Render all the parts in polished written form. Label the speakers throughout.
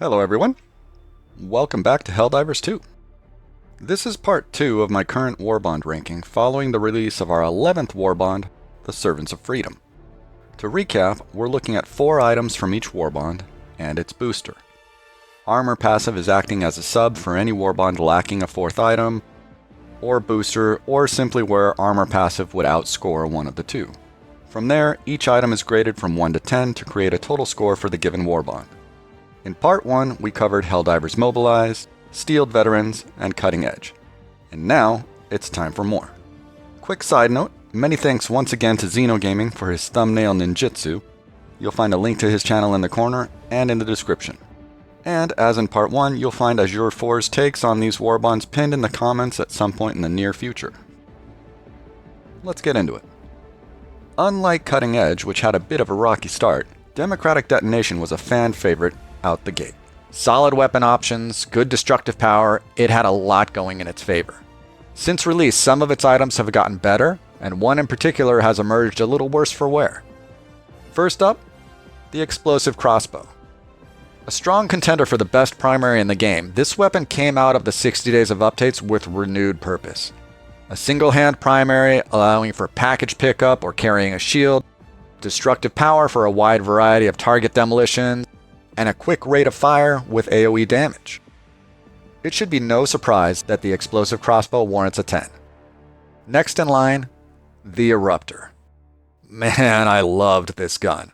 Speaker 1: Hello everyone, welcome back to Helldivers 2. This is part 2 of my current Warbond ranking following the release of our 11th Warbond, the Servants of Freedom. To recap, we're looking at 4 items from each Warbond and its booster. Armor passive is acting as a sub for any Warbond lacking a 4th item, or booster, or simply where armor passive would outscore one of the two. From there, each item is graded from 1 to 10 to create a total score for the given Warbond. In part 1, we covered Helldivers Mobilized, Steeled Veterans, and Cutting Edge. And now, it's time for more. Quick side note, many thanks once again to Xeno Gaming for his thumbnail ninjutsu. You'll find a link to his channel in the corner and in the description. And as in part 1, you'll find Azure 4's takes on these Warbonds pinned in the comments at some point in the near future. Let's get into it. Unlike Cutting Edge, which had a bit of a rocky start, Democratic Detonation was a fan favorite out the gate.
Speaker 2: Solid weapon options, good destructive power, it had a lot going in its favor. Since release, some of its items have gotten better, and one in particular has emerged a little worse for wear. First up, the Explosive Crossbow. A strong contender for the best primary in the game, this weapon came out of the 60 days of updates with renewed purpose. A single-hand primary allowing for package pickup or carrying a shield, destructive power for a wide variety of target demolition, and a quick rate of fire with AoE damage. It should be no surprise that the Explosive Crossbow warrants a 10. Next in line, the Eruptor. Man, I loved this gun.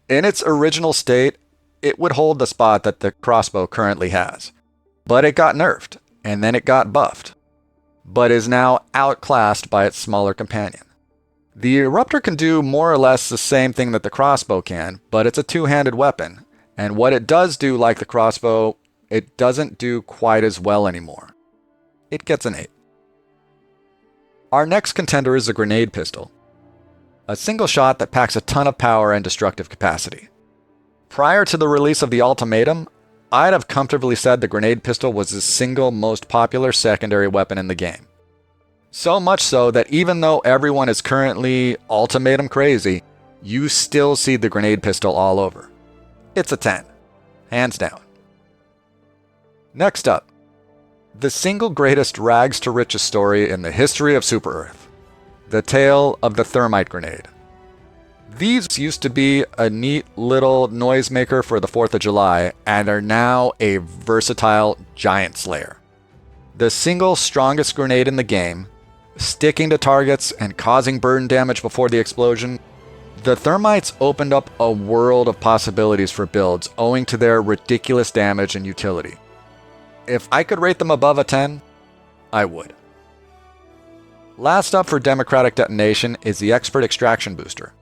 Speaker 2: In its original state, it would hold the spot that the crossbow currently has. But it got nerfed, and then it got buffed, but is now outclassed by its smaller companion. The Eruptor can do more or less the same thing that the crossbow can, but it's a two-handed weapon, and what it does do, like the crossbow, it doesn't do quite as well anymore. It gets an 8. Our next contender is the Grenade Pistol. A single shot that packs a ton of power and destructive capacity. Prior to the release of the Ultimatum, I'd have comfortably said the Grenade Pistol was the single most popular secondary weapon in the game. So much so that even though everyone is currently Ultimatum crazy, you still see the Grenade Pistol all over. It's a 10. Hands down. Next up, the single greatest rags to riches story in the history of Super Earth. The Tale of the Thermite Grenade. These used to be a neat little noisemaker for the 4th of July and are now a versatile giant slayer. The single strongest grenade in the game, sticking to targets and causing burn damage before the explosion, the Thermites opened up a world of possibilities for builds owing to their ridiculous damage and utility. If I could rate them above a 10, I would. Last up for Democratic Detonation is the Expert Extraction Booster.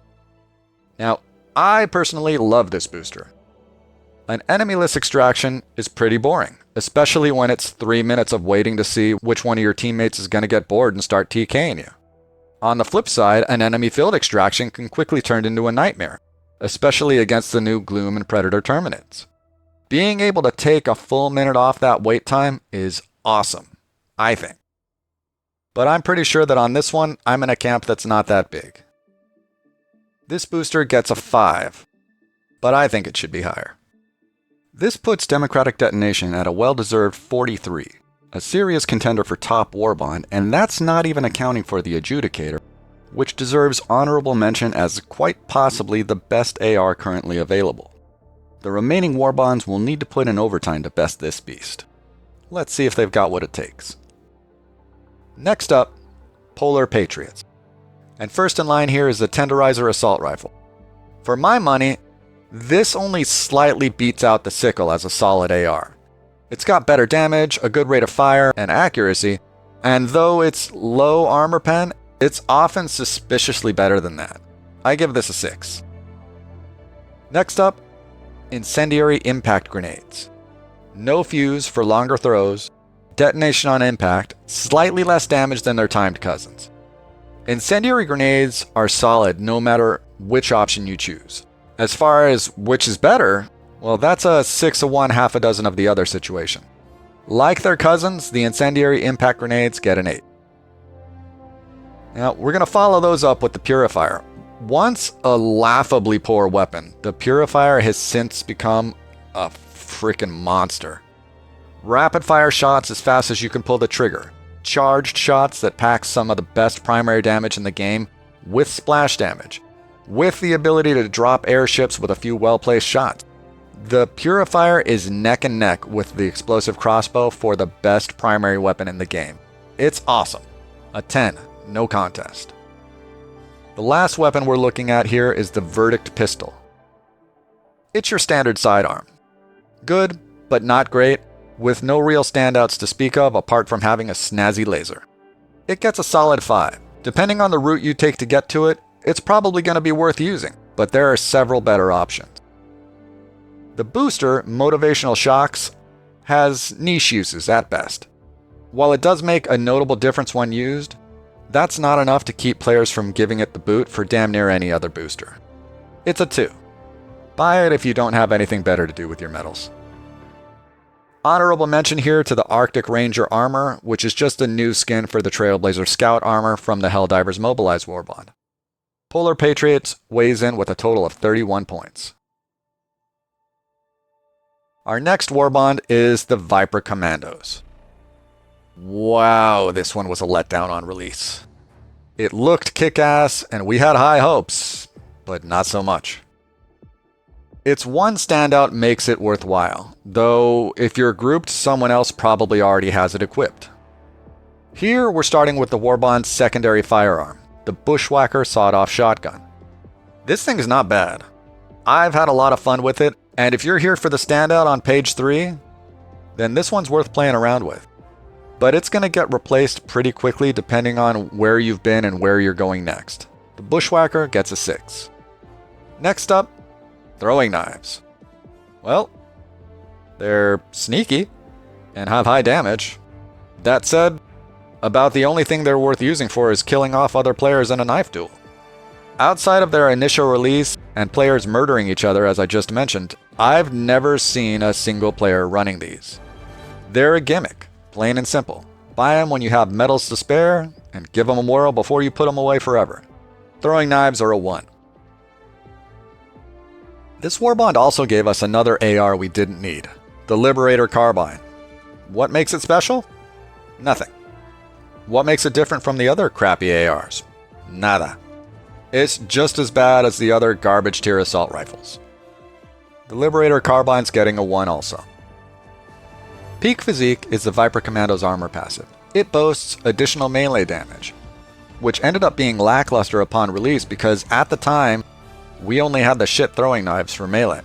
Speaker 2: Now, I personally love this booster. An enemy-less extraction is pretty boring, especially when it's 3 minutes of waiting to see which one of your teammates is going to get bored and start TKing you. On the flip side, an enemy-field extraction can quickly turn into a nightmare, especially against the new Gloom and Predator Terminates. Being able to take a full minute off that wait time is awesome, I think. But I'm pretty sure that on this one, I'm in a camp that's not that big. This booster gets a 5, but I think it should be higher. This puts Democratic Detonation at a well-deserved 43. A serious contender for top Warbond, and that's not even accounting for the Adjudicator, which deserves honorable mention as quite possibly the best AR currently available. The remaining Warbonds will need to put in overtime to best this beast. Let's see if they've got what it takes. Next up, Polar Patriots. And first in line here is the Tenderizer Assault Rifle. For my money, this only slightly beats out the Sickle as a solid AR. It's got better damage, a good rate of fire, and accuracy, and though it's low armor pen, it's often suspiciously better than that. I give this a 6. Next up, Incendiary Impact Grenades. No fuse for longer throws, detonation on impact, slightly less damage than their timed cousins. Incendiary grenades are solid no matter which option you choose. As far as which is better, well, that's a 6 of one, half a dozen of the other situation. Like their cousins, the Incendiary Impact Grenades get an 8. Now, we're going to follow those up with the Purifier. Once a laughably poor weapon, the Purifier has since become a freaking monster. Rapid fire shots as fast as you can pull the trigger. Charged shots that pack some of the best primary damage in the game with splash damage, with the ability to drop airships with a few well-placed shots. The Purifier is neck and neck with the explosive crossbow for the best primary weapon in the game. It's awesome. A 10, no contest. The last weapon we're looking at here is the Verdict Pistol. It's your standard sidearm. Good, but not great, with no real standouts to speak of apart from having a snazzy laser. It gets a solid 5. Depending on the route you take to get to it, it's probably going to be worth using, but there are several better options. The booster, Motivational Shocks, has niche uses at best. While it does make a notable difference when used, that's not enough to keep players from giving it the boot for damn near any other booster. It's a 2. Buy it if you don't have anything better to do with your medals. Honorable mention here to the Arctic Ranger armor, which is just a new skin for the Trailblazer Scout armor from the Helldivers Mobilized Warbond. Polar Patriots weighs in with a total of 31 points. Our next Warbond is the Viper Commandos. Wow, this one was a letdown on release. It looked kick-ass, and we had high hopes, but not so much. Its one standout makes it worthwhile, though if you're grouped, someone else probably already has it equipped. Here we're starting with the Warbond's secondary firearm, the Bushwhacker sawed-off shotgun. This thing is not bad. I've had a lot of fun with it, and if you're here for the standout on page 3, then this one's worth playing around with. But it's going to get replaced pretty quickly depending on where you've been and where you're going next. The Bushwhacker gets a 6. Next up, throwing knives. Well, they're sneaky and have high damage. That said, about the only thing they're worth using for is killing off other players in a knife duel. Outside of their initial release and players murdering each other, as I just mentioned, I've never seen a single player running these. They're a gimmick, plain and simple. Buy them when you have medals to spare, and give them a whirl before you put them away forever. Throwing knives are a 1. This Warbond also gave us another AR we didn't need, the Liberator Carbine. What makes it special? Nothing. What makes it different from the other crappy ARs? Nada. It's just as bad as the other garbage tier assault rifles. The Liberator Carbine's getting a 1 also. Peak Physique is the Viper Commando's armor passive. It boasts additional melee damage, which ended up being lackluster upon release because at the time, we only had the shit throwing knives for melee.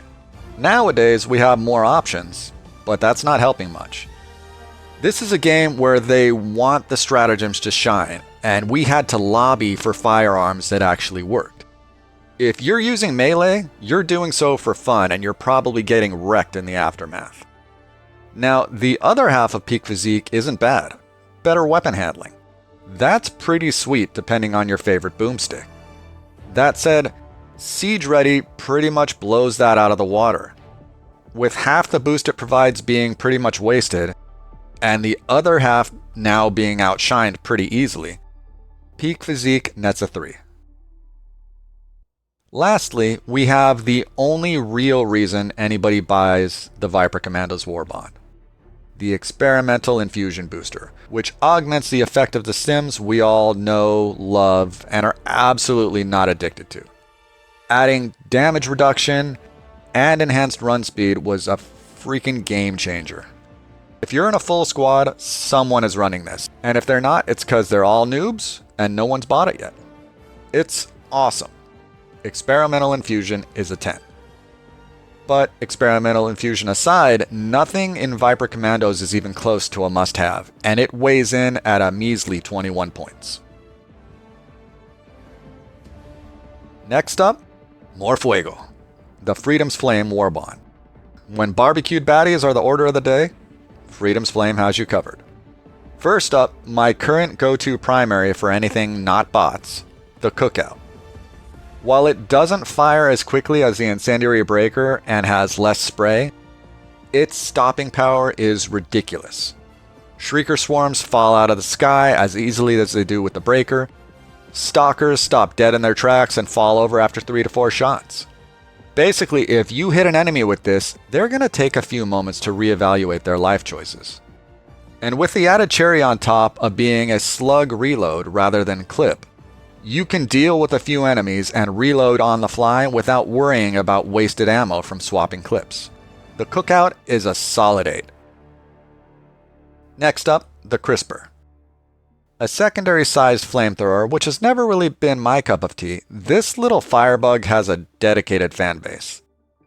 Speaker 2: Nowadays, we have more options, but that's not helping much. This is a game where they want the stratagems to shine, and we had to lobby for firearms that actually worked. If you're using melee, you're doing so for fun, and you're probably getting wrecked in the aftermath. Now, the other half of Peak Physique isn't bad. Better weapon handling. That's pretty sweet depending on your favorite boomstick. That said, Siege Ready pretty much blows that out of the water. With half the boost it provides being pretty much wasted, and the other half now being outshined pretty easily, Peak Physique nets a 3. Lastly, we have the only real reason anybody buys the Viper Commandos Warbond. The Experimental Infusion Booster, which augments the effect of the stims we all know, love, and are absolutely not addicted to. Adding damage reduction and enhanced run speed was a freaking game changer. If you're in a full squad, someone is running this. And if they're not, it's because they're all noobs and no one's bought it yet. It's awesome. Experimental Infusion is a 10. But Experimental Infusion aside, nothing in Viper Commandos is even close to a must-have, and it weighs in at a measly 21 points. Next up, more Fuego, the Freedom's Flame Warbond. When barbecued baddies are the order of the day, Freedom's Flame has you covered. First up, my current go-to primary for anything not bots, the Cookout. While it doesn't fire as quickly as the Incendiary Breaker and has less spray, its stopping power is ridiculous. Shrieker swarms fall out of the sky as easily as they do with the Breaker. Stalkers stop dead in their tracks and fall over after 3 to 4 shots. Basically, if you hit an enemy with this, they're going to take a few moments to reevaluate their life choices. And with the added cherry on top of being a slug reload rather than clip, you can deal with a few enemies and reload on the fly without worrying about wasted ammo from swapping clips. The cookout is a solid 8. Next up, the Crisper. A secondary sized flamethrower, which has never really been my cup of tea, this little firebug has a dedicated fan base.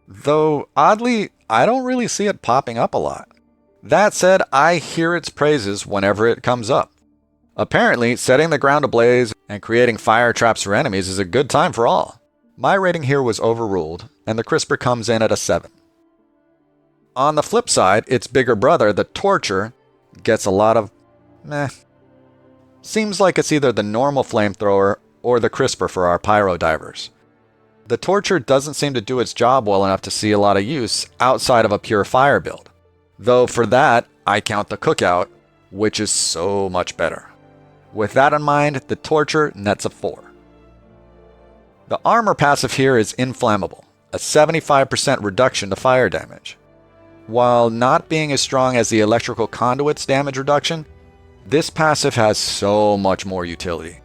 Speaker 2: Though, oddly, I don't really see it popping up a lot. That said, I hear its praises whenever it comes up. Apparently, setting the ground ablaze and creating fire traps for enemies is a good time for all. My rating here was overruled, and the Crisper comes in at a 7. On the flip side, its bigger brother, the Torture, gets a lot of meh. Seems like it's either the normal flamethrower or the Crisper for our pyro divers. The Torture doesn't seem to do its job well enough to see a lot of use outside of a pure fire build. Though for that, I count the Cookout, which is so much better. With that in mind, the Torture nets a 4. The armor passive here is Inflammable, a 75% reduction to fire damage. While not being as strong as the Electrical Conduit's damage reduction, this passive has so much more utility.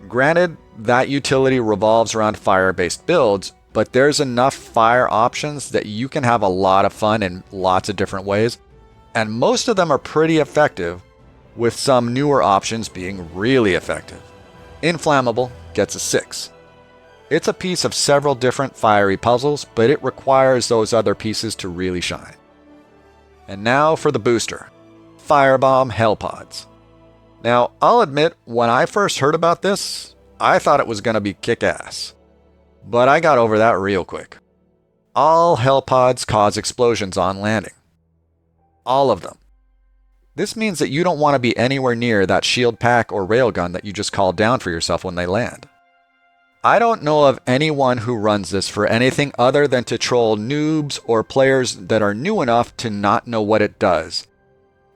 Speaker 2: Granted, that utility revolves around fire-based builds, but there's enough fire options that you can have a lot of fun in lots of different ways, and most of them are pretty effective, with some newer options being really effective. Inflammable gets a 6. It's a piece of several different fiery puzzles, but it requires those other pieces to really shine. And now for the booster, Firebomb Hellpods. Now, I'll admit, when I first heard about this, I thought it was going to be kick-ass. But I got over that real quick. All Hellpods cause explosions on landing. All of them. This means that you don't want to be anywhere near that shield pack or railgun that you just called down for yourself when they land. I don't know of anyone who runs this for anything other than to troll noobs or players that are new enough to not know what it does,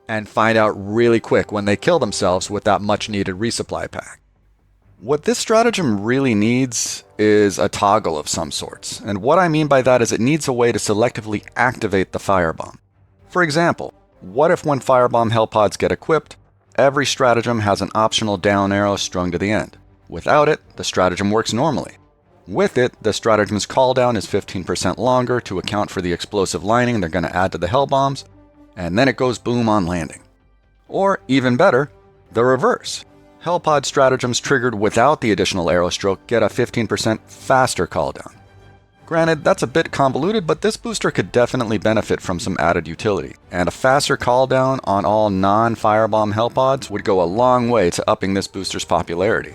Speaker 2: and find out really quick when they kill themselves with that much needed resupply pack. What this stratagem really needs is a toggle of some sorts, and what I mean by that is it needs a way to selectively activate the firebomb. For example, what if when firebomb hellpods get equipped, every stratagem has an optional down arrow strung to the end? Without it, the stratagem works normally. With it, the stratagem's cooldown is 15% longer to account for the explosive lining they're going to add to the hellbombs, and then it goes boom on landing. Or, even better, the reverse. Hellpod stratagems triggered without the additional arrow stroke get a 15% faster cooldown. Granted, that's a bit convoluted, but this booster could definitely benefit from some added utility, and a faster cooldown on all non-firebomb hellpods would go a long way to upping this booster's popularity.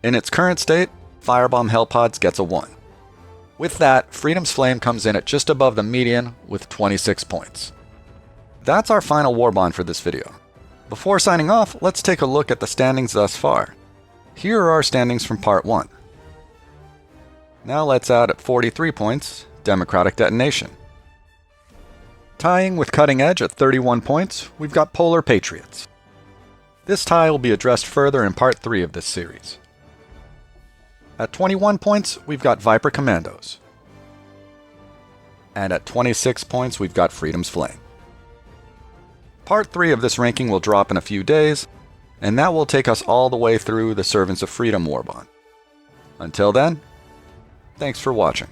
Speaker 2: In its current state, firebomb hellpods gets a 1. With that, Freedom's Flame comes in at just above the median with 26 points. That's our final Warbond for this video. Before signing off, let's take a look at the standings thus far. Here are our standings from Part 1. Now let's add at 43 points, Democratic Detonation. Tying with Cutting Edge at 31 points, we've got Polar Patriots. This tie will be addressed further in Part 3 of this series. At 21 points, we've got Viper Commandos. And at 26 points, we've got Freedom's Flame. Part 3 of this ranking will drop in a few days, and that will take us all the way through the Servants of Freedom Warbond. Until then, thanks for watching.